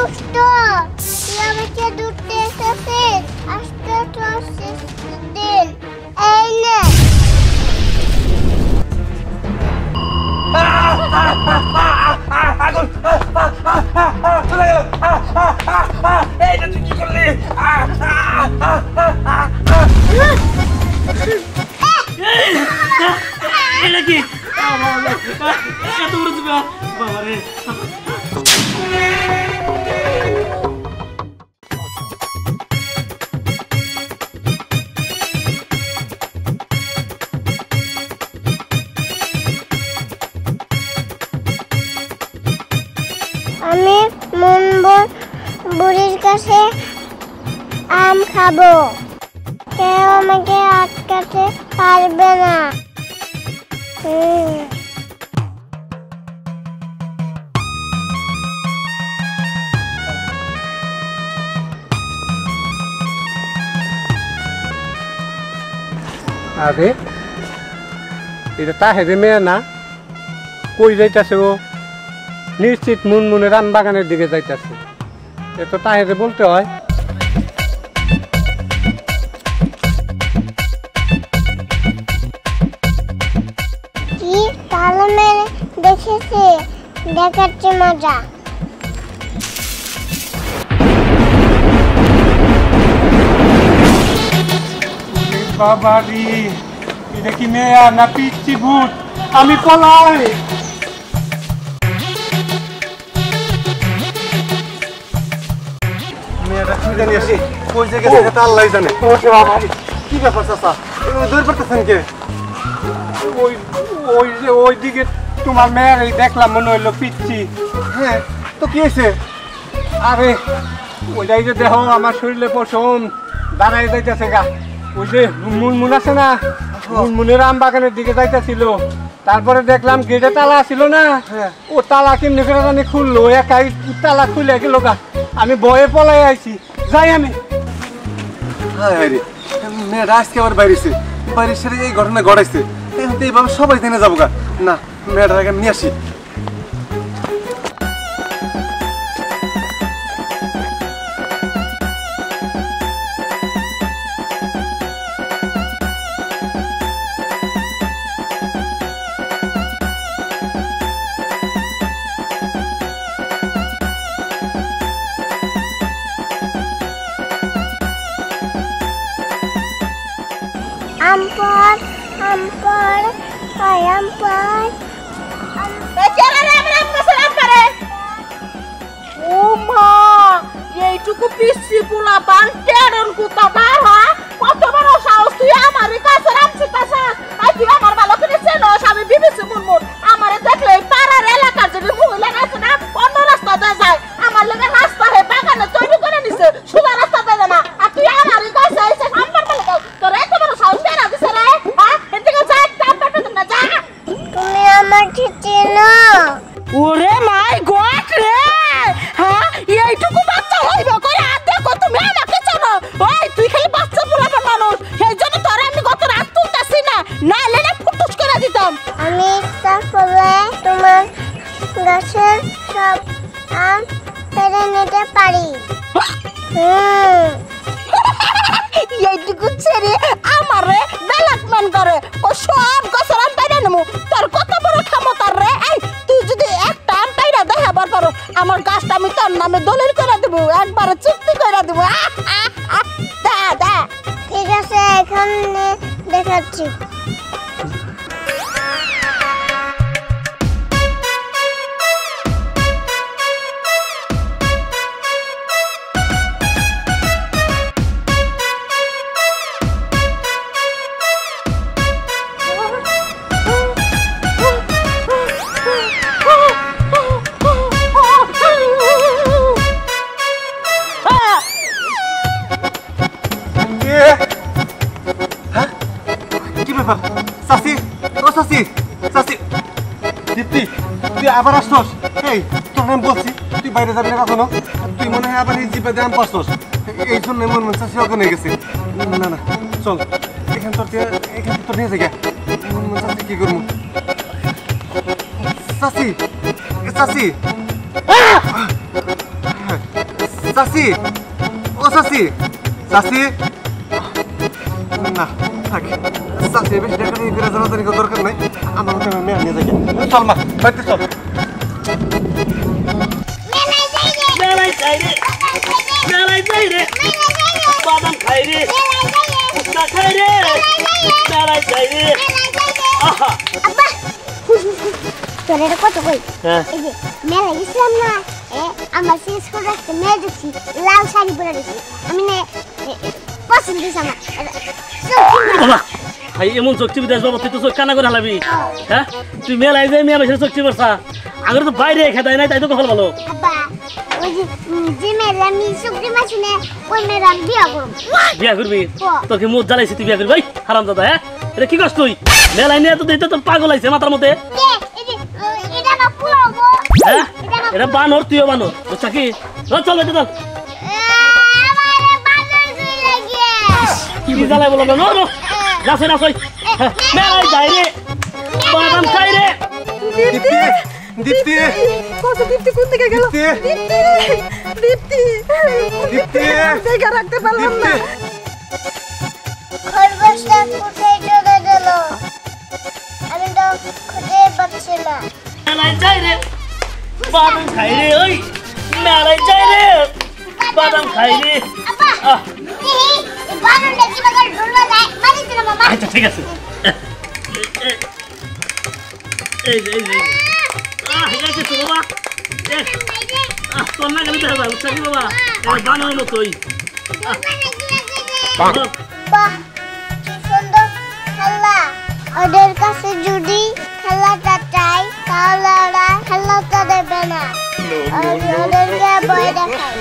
দুষ্ট তুই আমাকে ধরতে এসেছিস আজকে তোর শেষ দিন এই নে আগুন চলে গেল এইটা তুই কি করলি এটা কি এত বড় দিবা বাবা রে আমি বুড়ির কাছে আম খাবো কেউ আমাকে আটকাতে পারবে না আরে এটা তাহেরে মেয়ে না কই যাইতাছে ও নিশ্চিত মুনমুনে রান বাগানের দিকে যাইতাছে এ তো তাহেরে বলতে হয় কি তালা মেরে দেখেছি দেখাচ্ছি মজা বাবারি এটা কি মেয়া না পিচ্ছি ভূত আমি পলাই মেয়েটা কি জানি আসি কই জায়গা থেকে তা আল্লাহই জানে কি ব্যাপার চাচা দৌড় পারতেছেন কে ওই ওই যে ওই দিকে তোমার মেয়ের দেখলাম মনে হইলো পিচ্ছি হ্যাঁ তো কি হয়েছে আরে ওইটাই যে দেহ আমার শরীরে পশম দাঁড়াই যাইতেছে গা ওই যে মুনমুন আছে না মুনমুনের আম বাগানের দিকে যাইতেছিল তারপরে দেখলাম গেটে তালা ছিল না ও তালা কেমনি করে জানি খুললো একাই তালা খুলে গেল গা আমি বয়ে পলাই আইছি যাই আমি হ্যাঁ রে মেয়েটা আজকে আবার বাইরেছে বাইরের সাথে এই ঘটনা ঘটাইছে এখন তো এইভাবে সবাই জেনে যাবো গা না মেয়েটার আগে নিয়ে আসি আম্পার আম্পার হাই আম্পার ও মা এইটুকু পিসি পোলা বান্টেরন কুতা বার হয় কত বড় সাহস তুই আমারই কাছে রাখছিস তাছা আই তুই আমার ভালো করে চেনস আমি বিবিসি মুনমুন আমারে দেখলে পাড়ার এলাকার যে মহিলা আছে না অন্য রাস্তা দিয়ে যায় আমার লগে রাস্তা হে বাগানে তৈরি করে নিছে সুদা রাস্তা দিয়ে না আর তুই আমারই কাছে এসে আমার ভালো তোর এত বড় সাহস বেরা দিছে রে হ্যাঁ এদিকে যা একটা পেটে না যা তুমি আমাকে চেনো ওরে মাই গড রে হ্যাঁ এইটুকু বাচ্চা হইব কই আর দেখো তুমি আমাকে জানো ওই তুই খালি বাচ্চা পোলাটা মানুষ সেই জন্য তোর আমি গত রাত তুলতাছি না নাইলে না ফুটুস করে দিতাম আমি ইচ্ছা করলে তোমার গাছের সব আম পেড়ে নিতে পারি এইটুকু ছেড়ে আমারে বেলাকমান করে ও সব গাছের আম পাইরা নেবো তোর কত বড় ক্ষমতা রে এই তুই যদি একটা আম পাইরা দেখাবার পারো আমার গাছটা আমি তোর নামে দলিল করে দেবো একবারে চুক্তি করে দেবো দা দা ঠিক আছে এখানে দেখাচ্ছি কি ব্যাপার চাচি ও চাচি চাচি দীপ্তি তুই আবার আসছস এই তোর নাম বলছি তুই বাইরে যাবি না কখনো তুই মনে হয় আবার এই জিপে দাম পাচ্ছস এই জন্য মন চাচি ওখানে গেছে না না চল এখান তোর নিয়ে যাই মন চাচি কি করবো চাচি চাচি চাচি ও চাচি চাচি না থাক চাচি বেশি টাকা নিয়ে ফিরে জানাজানি দরকার নাই আমার মতো মেয়ে নিয়ে যাই চল মা বাড়িতে চল মেলাই চাই রে মেলাই চাই রে বাদাম খাই রে ফুচকা খাই রে মেলাই চাই রে আহা আব্বা তোর এটা কত কই হ্যাঁ এই যে মেলা ইসলাম না আমার শেষ করে রাখতে মেয়ে দেখছি লাল শাড়ি পরে দেখছি আমি না পছন্দ হয়েছে আমার বাবা ভাই এমন চোখ টিপি দেশ বাবা তুই তো চোখ কানা করে হালাবি হ্যাঁ তুই মেলায় যাই মেয়ে বেশি চোখ টিপা আগে তো বাইরে খেতাই নাই তাই তো কখন ভালো আব্বা ওই যে মেয়েরা আমি শুক্রি মাসি না ওই মেয়েরা আমি বিয়া করব বিয়া করবি তোকে মুখ জ্বালাইছি তুই বিয়া করবি ভাই হারাম দাদা হ্যাঁ এটা কি করছ তুই মেলায় নিয়ে তো দেখতে তোর পাগল আইছে মাথার মধ্যে এটা না পুরো হ্যাঁ এটা বানর তুইও বানর বুঝছা কি চল বেটা চল কি জ্বালাই বলো না নো যাচ্ছে না কই মেলায় যাই রে বাদাম খাই রে দীপ্তি দীপ্তি কত দীপ্তি কোন দিকে গেল দীপ্তি দীপ্তি দীপ্তি জায়গা রাখতে পারলাম না খরগোশটা কোথায় চলে গেল আমি তো খুঁজে পাচ্ছি না মেলায় যাই রে বাদাম খাই রে ওই মেলায় যাই রে বাদাম খাই রে আব্বা এই বানরটা কি বাগার ঢুলবা যায় মারিতে না মামা আচ্ছা ঠিক আছে এই যে এটা কি বাবা তোর না গেলে দেখা যায় বুঝছা কি বাবা বানর মতোই বাহ কি সুন্দর খেলা ওদের কাছে যদি খেলাটা চাই তাহলে ওরা খেলাটা দেবে না ওদেরকে ভয় দেখায়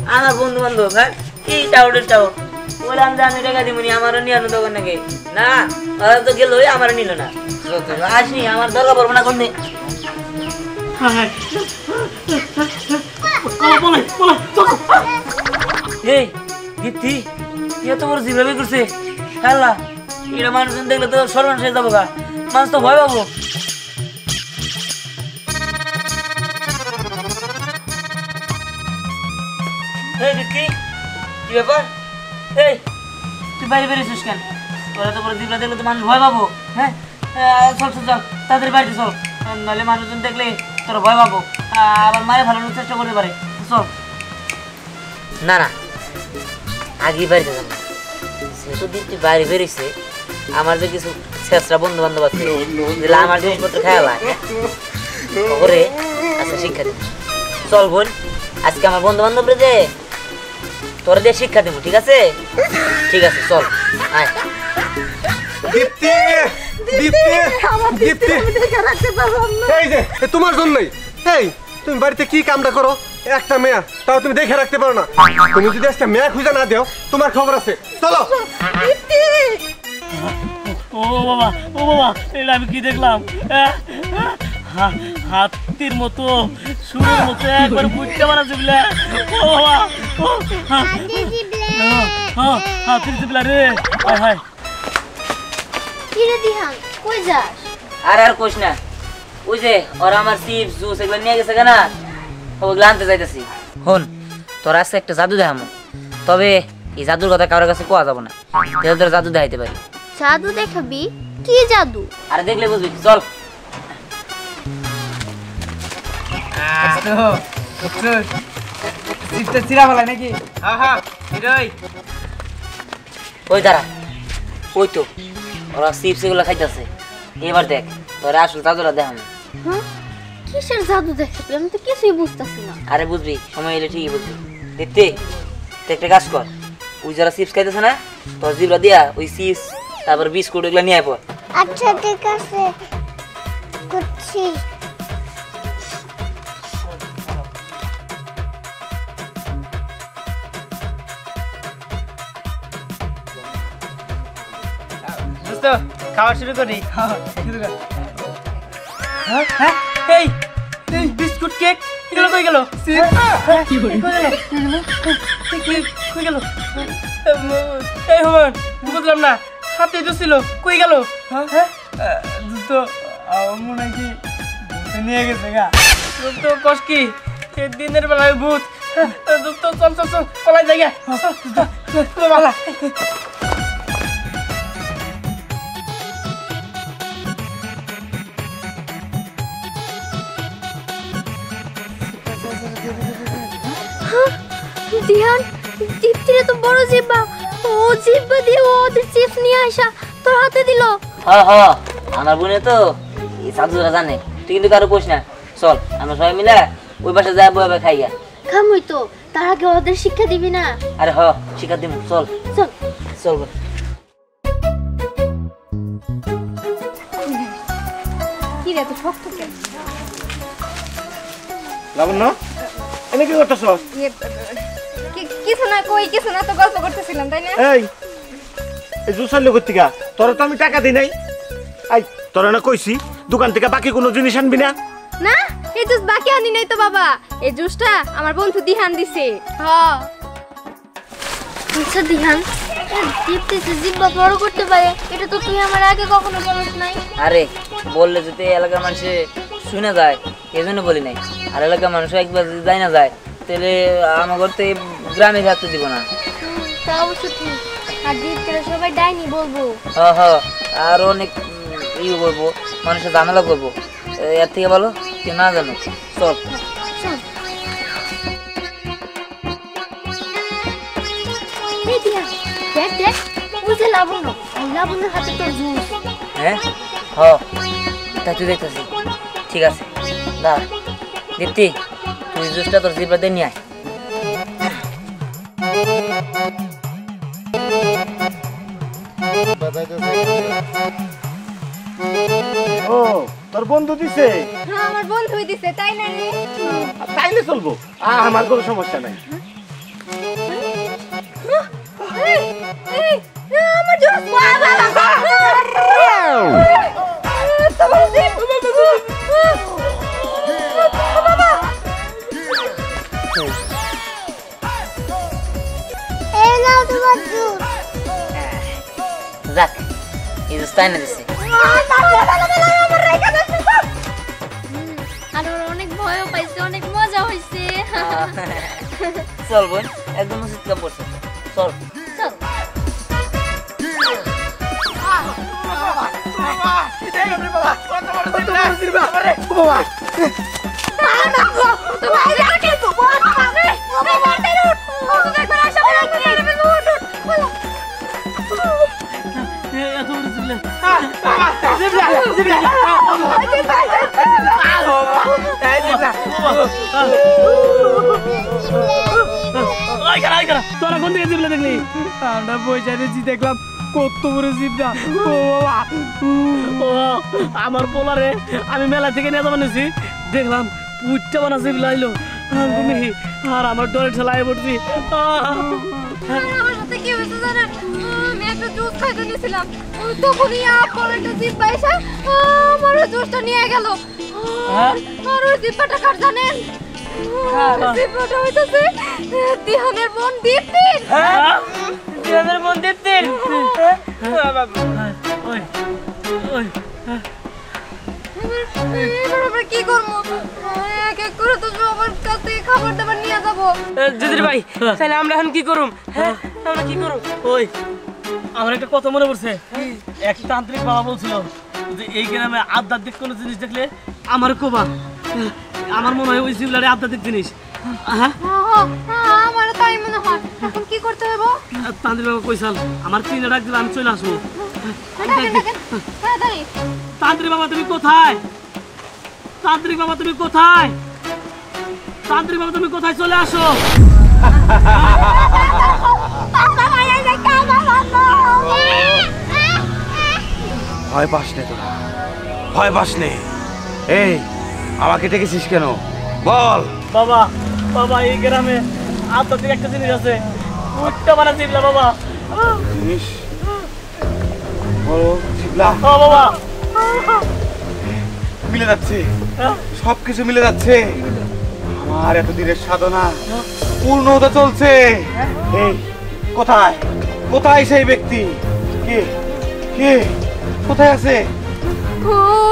আমার বন্ধু বান্ধব হ্যাঁ এই টাউটাও বললাম যে আমি টাকা দিবনি আমারও নিয়ে আনো তখন নাকি না ওরা তো গেল আমারও নিল না আসনি আমার দরকার পড়বো না কোন এই দীপ্তি এত বড় জিভাবে করছে খেলা এটা মানুষজন দেখলে তো সর্বনাশ হয়ে যাবো গা মানুষ তো ভয় পাবো এই দীপ্তি কি ব্যাপার এই তুই বাইরে বেরিয়েছিস কেন তোরা তো বড় জিভা দেখলে তো মানুষ ভয় পাবো হ্যাঁ চল চল চল তাদের বাড়িতে চল নাহলে মানুষজন দেখলে তোরা ভয় পাবো আবার মায়ের ভালোর চেষ্টা করতে পারে চল না না আগে বাড়িতে যাবো সেহেতু দীপ্তি বাইরে বেরিয়েছে আমার যে কিছু শেষরা বন্ধু বান্ধব আছে যেগুলো আমার জিনিসপত্র খেয়াল করে আচ্ছা শিক্ষা দেব চল বোন আজকে আমার বন্ধু বান্ধবরে যে তোরা দিয়ে শিক্ষা দেবো ঠিক আছে চল আয় দীপ্তি দীপ্তি দীপ্তি এই যে তোমার জন্যই এই তুমি বাড়িতে কি কামটা করো একটা মেয়া তাও তুমি দেখে রাখতে পারো না তুমি যদি একটা মেয়া খুঁজে না দেও তোমার খবর আছে চলো ও বাবা এটা আমি কি দেখলাম হাতির মতো সুরের মতো একবার বুঝতে পারা যাবে ও বাবা হাতির জিবলা রে হায় হায় কি রে দিহান কই যাস আর কোশ না ওই যে ওরা আমার চিপস জুস এগুলো নিয়ে গেছে কেনা ওগুলো আনতে যাইতেছি হন তোর আছে একটা জাদু দেখামো তবে এই জাদুর কথা কারোর কাছে কোয়া যাবো না তোর জাদু দেখাইতে পারি জাদু দেখাবি কি জাদু আরে দেখলে বুঝবি চল ওই দাঁড়া ওই তো ওরা চিপস এগুলো খাইতেছে এবার দেখ তোরা আসল জাদুটা দেখামো হ্যাঁ কিসের জাদু দেখাবি আমি তো কিছুই বুঝতাছি না আরে বুঝবি সময় এলে ঠিকই বুঝবি দেখতে তুই একটা কাজ কর ওই যারা চিপস খাইতেছে না তোর জিবরা দিয়া ওই চিপস তারপর বিস্কুট এগুলো নিয়ে পর আচ্ছা ঠিক আছে করছি খাওয়া শুরু করি এই বিস্কুট কেক এগুলো কই গেল কই গেল এই হুমান বুঝলাম না হাতে তো ছিল কই গেল তো মনে হয় কি নিয়ে গেছে গা তো কস কি দিনের বেলায় ভূত তো চল চল চল পলাই জায়গা বাবা দিহান দীপ্তিরে তো বড় জিব্বা ও জিব্বা দিয়ে ওদের চিপস নিয়ে আসা তোর হাতে দিল আমার বোনে তো সাধুরা জানে তুই কিন্তু কারো কোস না চল আমরা সবাই মিলে ওই পাশে যাই বয়ে খাইয়া খামুই তো তার আগে ওদের শিক্ষা দিবি না আরে শিক্ষা দিব চল চল চল কি রে তো শক্ত কেন লাবণ্য এনে কি করতেছস? কিছু না কই কিছু না তো গল্প করতেছিলাম তাই না এই জুস আনলো কোথেকে? তোরা তো আমি টাকা দিই নাই। আই তোরা না কইছি দোকান থেকে বাকি কোনো জিনিস আনবি না। না এই জুস বাকি আনি নাই তো বাবা এই জুসটা আমার বন্ধু দিহান দিছে আচ্ছা দিহান দীপ্তি জিব্বা বড় করতে পারে এটা তো তুই আমার আগে কখনো বলিস নাই আরে বললে যদি এলাকার মানুষে শুনে যায় এজন্য বলি নাই আর এলাকার মানুষ একবার যদি যায় না যায় তাহলে আমার তো গ্রামে থাকতে দিব না তা অবশ্য ঠিক আর দীপ্তিরা সবাই ডাইনি বলবো আর অনেক করবো মানুষের ঝামেলা করবো এর থেকে বলো কেউ না জানো চল দেখ দেখ ওই যে লাবণ্যর হাতে তোর জুস হ্যাঁ তাই তুই দেখতেছি ঠিক আছে দাঁড়া দীপ্তি তুই জুসটা তোর জিব্বা দিয়ে নিয়ে আয় ও তোর বন্ধু দিছে? হ্যাঁ আমার বন্ধুই দিছে তাই না রে তাইলে চলবো আমার কোনো সমস্যা নাই। আমার জুস যাক এই জুস তাই না দিছে আর ওর অনেক ভয়ও পাইছে অনেক মজা হইছে চল বোন একদম চিৎকা পড়ছে চল চল তোরা কোন থেকে জিবলা দেখলি? আমরা বইটারে জি দেখলাম কত বড় জিবলা আমার পোলারে আমি মেলা থেকে নিয়ে যাবো নিছি দেখলাম পুটটা বানা জিবলা আইলো আর আমার ডরে ঠেলায় পড়ছি আমার সাথে কি হয়েছে জানেন আমি একটা জুস খাইতে নিয়েছিলাম তখনই আপনার একটা জিব্বা এসে আমার জুসটা নিয়ে গেল আর ওই জিব্বাটা কার জানেন জিব্বাটা হইতাছে দিহানের বোন দীপ্তির দিহানের বোন দীপ্তির এবার আমরা কি করবো এক এক করে তো সবার কাছ থেকে খাবার দাবার নিয়ে যাবো দিদির ভাই তাহলে আমরা এখন কি করুম? হ্যাঁ আমরা কি করুম? ওই আমার একটা কথা মনে পড়ছে এক তান্ত্রিক বাবা বলছিল যে এই গ্রামে আধ্যাত্মিক কোনো জিনিস দেখলে আমার কোবা আমার মনে হয় ওই জিবলারে আধ্যাত্মিক জিনিস আমারও তাই মনে হয় এখন কি করতে হবে তান্ত্রিক বাবা কইসাল আমার তিনটা ডাক দিলে আমি চলে আসবো তান্ত্রিক বাবা তুমি কোথায়? তান্ত্রিক বাবা তুমি কোথায়? তান্ত্রিক বাবা তুমি কোথায়? চলে আসো ভয় পাস নে তোরা ভয় পাস নে এই আমাকে ডেকেছিস কেন বল? বাবা বাবা এই গ্রামে আধ্যাত্মিক একটা জিনিস আছে উঠটা বানা জিবলা বাবা জিনিস বড় জিবলা বাবা মিলে যাচ্ছে সবকিছু মিলে যাচ্ছে আমার এতদিনের সাধনা পূর্ণ হতে চলছে। এই কোথায় কোথায় সেই ব্যক্তি? কে কে কোথায় আছে?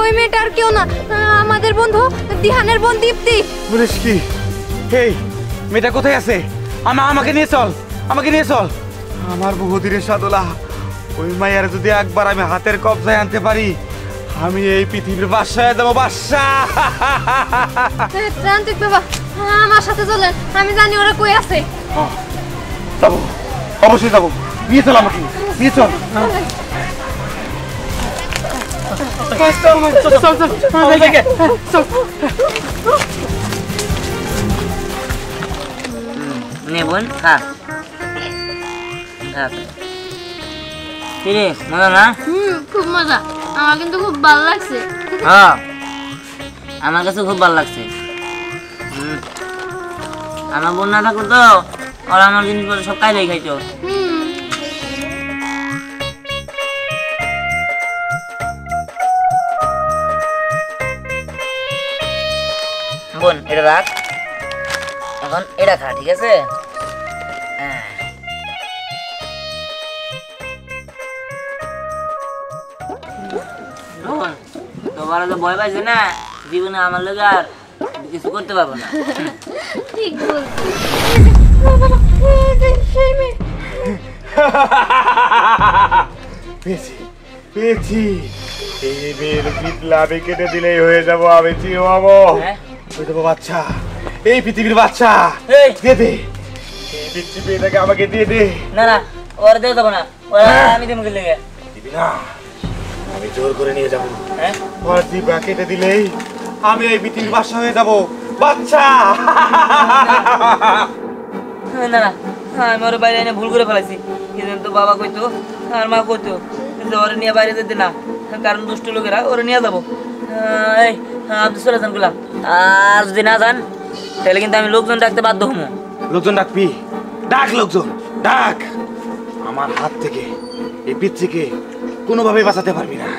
ওই মেয়েটা আর কেউ না, আমাদের বন্ধু দিহানের বোন দীপ্তি। বলিস কি? এই মেয়েটা কোথায় আছে? আমাকে নিয়ে চল, আমাকে নিয়ে চল। আমার বহুদিনের সাধনা, ওই মাইয়ার যদি একবার আমি হাতের কবজায় আনতে পারি, আমি এই পৃথিবীর বাদশায় দেবো, বাদশা। তান্ত্রিক বাবা, আমার সাথে চলেন, আমি জানি ওরা কই আছে। যাবো, অবশ্যই যাবো। নিয়ে চল আমাকে, নিয়ে চল। নে বোন খা। কিরে মজা না? খুব মজা, আমার কিন্তু খুব ভালো লাগছে। হ্যাঁ আমার কাছে খুব ভালো লাগছে। আমার বোন না থাকতো তো ওরা আমার জিনিসপত্র সব কায়দাই খাইতো। বোন এটা রাখ, এখন এটা খা, ঠিক আছে? তোমার তো ভয় পাইছে না, জীবনে আমার লোক আর কিছু করতে পারবো না। ঠিক বলছি। পেয়েছি পেয়েছি, এই মেয়ের বিটলা আমি কেটে দিলেই হয়ে যাবো, আমি চিও হবো, হয়ে যাবো বাচ্চা, এই পৃথিবীর বাচ্চা। দিয়ে দে এই পিচ্ছি মেয়েটাকে, আমাকে দিয়ে দে। না না ওরা দেওয়া যাবো না, ওরা আমি দেবো লেগে। দিবি না, আমি জোর করে নিয়ে যাবো। ওর জিভা কেটে দিলেই আমি এই পৃথিবীর বাচ্চা হয়ে যাবো, বাচ্চা। না না আমি ওর বাইরে এনে ভুল করে ফেলাইছি, কিন্তু তো বাবা কইতো আর মা কইতো যে ওরা নিয়ে বাইরে যেতে না, কারণ দুষ্ট লোকেরা ওরা নিয়ে যাবো। এই আপনি চলে যান গুলাম, আর যদি না যান তাহলে কিন্তু আমি লোকজন ডাকতে বাধ্য হবো। লোকজন ডাকবি, ডাক লোকজন ডাক। আমার হাত থেকে এই পিচ্চিকে কোনোভাবেই বাঁচাতে পারবি না।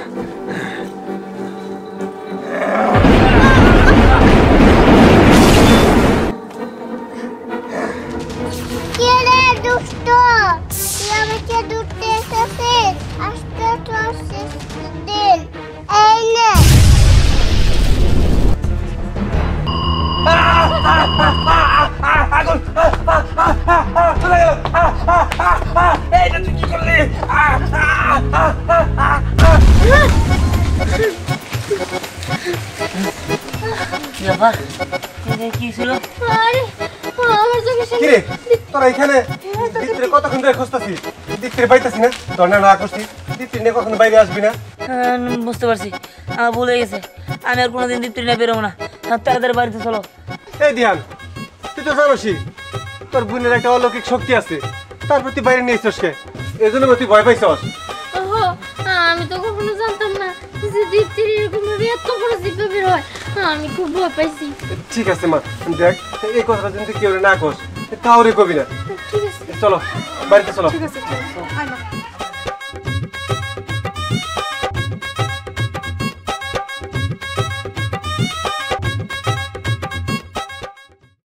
চলে গেল। এইটা তুই কি করলি? কি ছিল? কিরে তোরা এখানে দীপ্তিরে কতক্ষণ ধরে খুঁজতেছিস? দীপ্তিরে পাইতেছি না, তোর না করছি দীপ্তি নিয়ে কখনো বাইরে আসবি না। বুঝতে পারছি, আমার ভুল হয়ে গেছে, আমি আর কোনোদিন দীপ্তি নিয়ে বেরোবো না। তাড়াতাড়ি বাড়িতে চলো। এই ধ্যান, তুই তো জানোসই তোর বোনের একটা অলৌকিক শক্তি আছে, তার প্রতি বাইরে নিয়েছিস কে? এই জন্য তুই ভয় পাইছস। আমি তো কখনো জানতাম না যে দীপ্তির এরকম ভাবে এত বড় জিভে বের হয়। আমি খুব ভয় পাইছি। ঠিক আছে মা, দেখ এই কথাটা যদি কেউ না কস কাউরে কবি না। ঠিক আছে, চলো বাড়িতে চলো। ঠিক আছে, আয় মা।